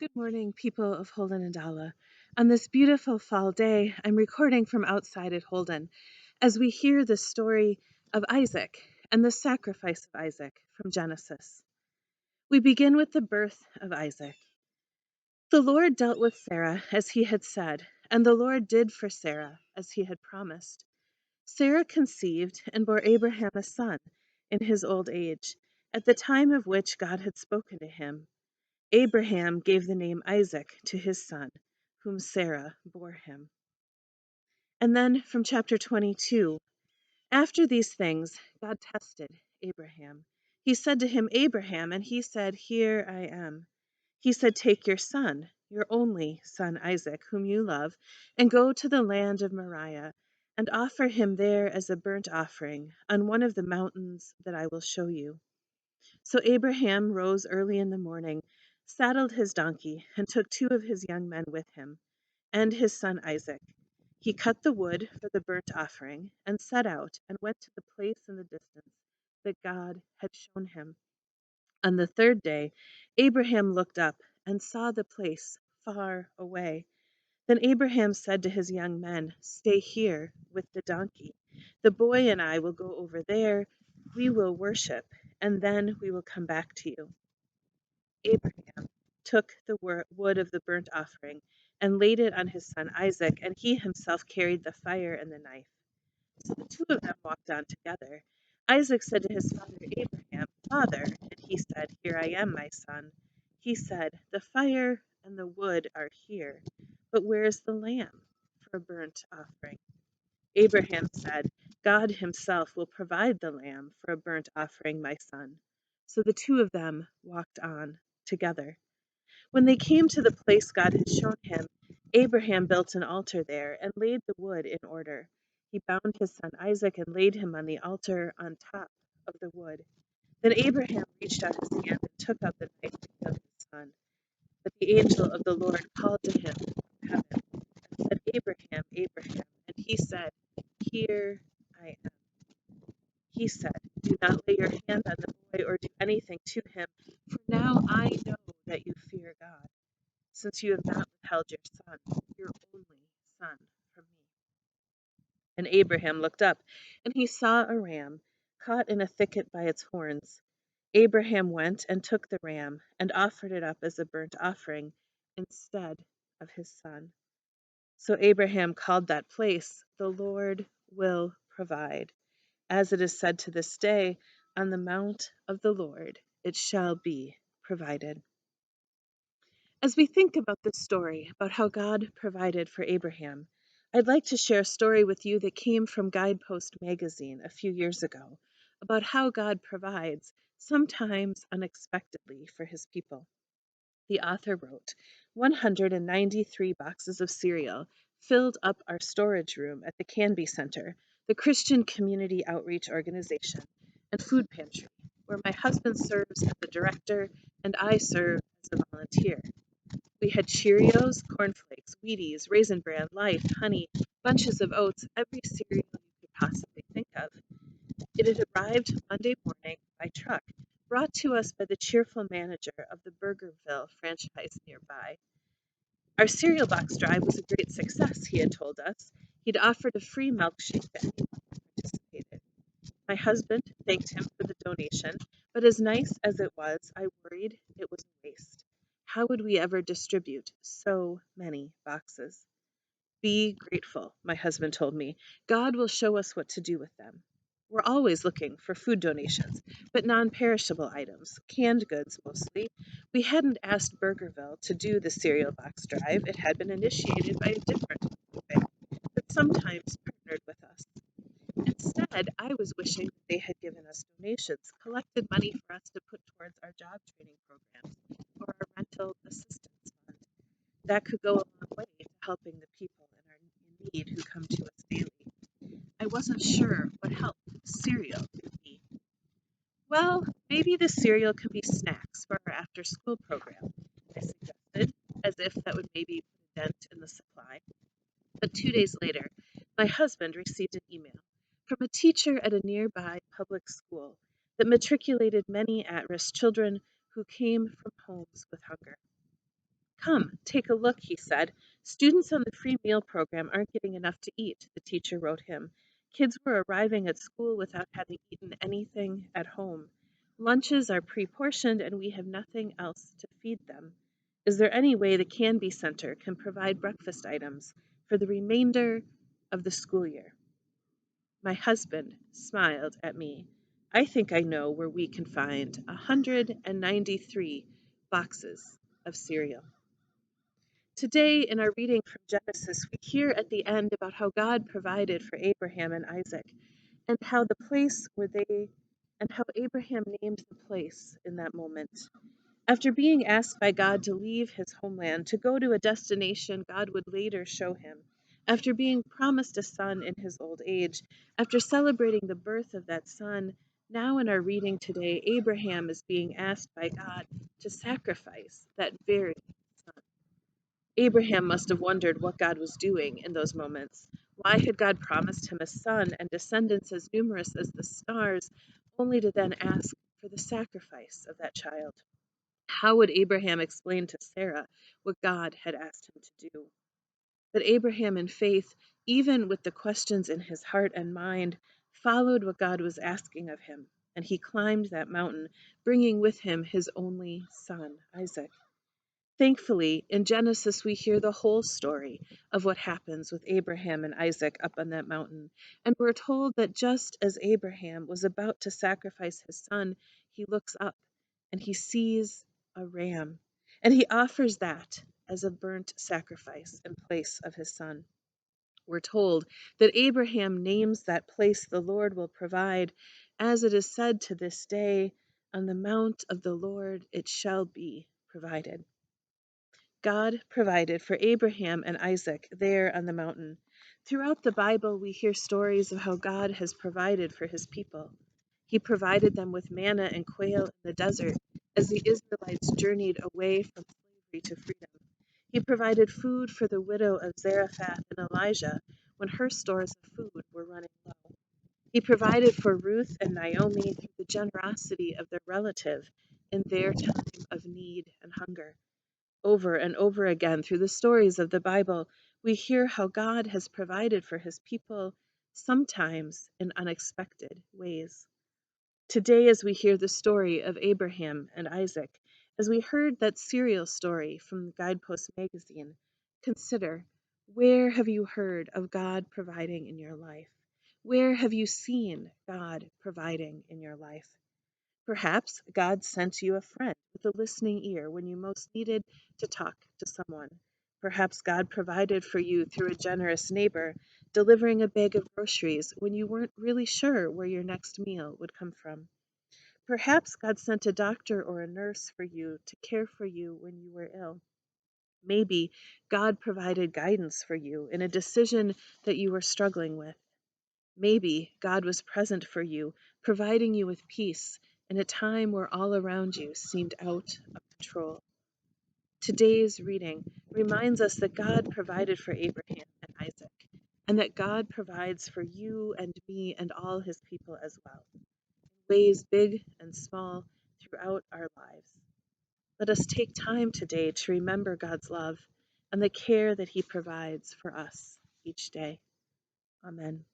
Good morning, people of Holden and Dala. On this beautiful fall day, I'm recording from outside at Holden as we hear the story of Isaac and the sacrifice of Isaac from Genesis. We begin with the birth of Isaac. The Lord dealt with Sarah as he had said, and the Lord did for Sarah as he had promised. Sarah conceived and bore Abraham a son in his old age, at the time of which God had spoken to him. Abraham gave the name Isaac to his son, whom Sarah bore him. And then from chapter 22, after these things, God tested Abraham. He said to him, Abraham, and he said, Here I am. He said, Take your son, your only son Isaac, whom you love, and go to the land of Moriah, and offer him there as a burnt offering on one of the mountains that I will show you. So Abraham rose early in the morning, saddled his donkey, and took two of his young men with him, and his son Isaac. He cut the wood for the burnt offering, and set out, and went to the place in the distance that God had shown him. On the third day, Abraham looked up and saw the place far away. Then Abraham said to his young men, Stay here with the donkey. The boy and I will go over there. We will worship, and then we will come back to you. Abraham took the wood of the burnt offering and laid it on his son Isaac, and he himself carried the fire and the knife. So the two of them walked on together. Isaac said to his father Abraham, Father, and he said, Here I am, my son. He said, The fire and the wood are here, but where is the lamb for a burnt offering? Abraham said, God himself will provide the lamb for a burnt offering, my son. So the two of them walked on together. When they came to the place God had shown him, Abraham built an altar there and laid the wood in order. He bound his son Isaac and laid him on the altar on top of the wood. Then Abraham reached out his hand and took out the knife to kill his son. But the angel of the Lord called to him from heaven and said, Abraham, Abraham. And he said, Here I am. He said, Do not lay your hand on the boy or do anything to him, for now I know that you fear God, since you have not withheld your son, your only son, from me. And Abraham looked up, and he saw a ram caught in a thicket by its horns. Abraham went and took the ram and offered it up as a burnt offering instead of his son. So Abraham called that place, The Lord will provide. As it is said to this day, On the mount of the Lord it shall be provided. As we think about this story, about how God provided for Abraham, I'd like to share a story with you that came from Guidepost magazine a few years ago about how God provides, sometimes unexpectedly, for his people. The author wrote, 193 boxes of cereal filled up our storage room at the Canby Center, the Christian Community Outreach Organization and food pantry, where my husband serves as the director and I serve as a volunteer. We had Cheerios, cornflakes, Wheaties, Raisin Bran, Life, honey, bunches of oats, every cereal you could possibly think of. It had arrived Monday morning by truck, brought to us by the cheerful manager of the Burgerville franchise nearby. Our cereal box drive was a great success, he had told us. He'd offered a free milkshake to anyone who participated. My husband thanked him for the donation, but as nice as it was, I worried it was a waste. How would we ever distribute so many boxes? Be grateful, my husband told me. God will show us what to do with them. We're always looking for food donations, but non perishable items, canned goods mostly. We hadn't asked Burgerville to do the cereal box drive, it had been initiated by a different food bank that sometimes partnered with us. Instead, I was wishing that they had given us donations, collected money for us to put towards our job training programs or our rental assistance fund. That could go a long way to helping the people in need who come to us daily. I wasn't sure what help cereal could be. Well, maybe the cereal could be snacks for our after school program, I suggested, as if that would maybe put a dent in the supply. But 2 days later, my husband received an email from a teacher at a nearby public school that matriculated many at risk children who came from homes with hunger. "Come, take a look," he said. "Students on the free meal program aren't getting enough to eat," the teacher wrote him. "Kids were arriving at school without having eaten anything at home. Lunches are pre-portioned and we have nothing else to feed them. Is there any way the Canby Center can provide breakfast items for the remainder of the school year?" My husband smiled at me. "I think I know where we can find 193 boxes of cereal." Today, in our reading from Genesis, we hear at the end about how God provided for Abraham and Isaac, and how the place where they and how Abraham named the place in that moment. After being asked by God to leave his homeland to go to a destination God would later show him, after being promised a son in his old age, after celebrating the birth of that son, now in our reading today, Abraham is being asked by God to sacrifice that very son. Abraham must have wondered what God was doing in those moments. Why had God promised him a son and descendants as numerous as the stars, only to then ask for the sacrifice of that child? How would Abraham explain to Sarah what God had asked him to do? But Abraham, in faith, even with the questions in his heart and mind, followed what God was asking of him, and he climbed that mountain, bringing with him his only son, Isaac. Thankfully, in Genesis, we hear the whole story of what happens with Abraham and Isaac up on that mountain. And we're told that just as Abraham was about to sacrifice his son, he looks up and he sees a ram. And he offers that as a burnt sacrifice in place of his son. We're told that Abraham names that place the Lord will provide, as it is said to this day, "On the mount of the Lord it shall be provided." God provided for Abraham and Isaac there on the mountain. Throughout the Bible, we hear stories of how God has provided for his people. He provided them with manna and quail in the desert as the Israelites journeyed away from slavery to freedom. He provided food for the widow of Zarephath and Elijah when her stores of food were running low. He provided for Ruth and Naomi through the generosity of their relative in their time of need and hunger. Over and over again through the stories of the Bible, we hear how God has provided for his people, sometimes in unexpected ways. Today, as we hear the story of Abraham and Isaac, as we heard that serial story from Guidepost magazine, consider, where have you heard of God providing in your life? Where have you seen God providing in your life? Perhaps God sent you a friend with a listening ear when you most needed to talk to someone. Perhaps God provided for you through a generous neighbor, delivering a bag of groceries when you weren't really sure where your next meal would come from. Perhaps God sent a doctor or a nurse for you to care for you when you were ill. Maybe God provided guidance for you in a decision that you were struggling with. Maybe God was present for you, providing you with peace in a time where all around you seemed out of control. Today's reading reminds us that God provided for Abraham and Isaac, and that God provides for you and me and all his people as well, in ways big and small throughout our lives. Let us take time today to remember God's love and the care that he provides for us each day. Amen.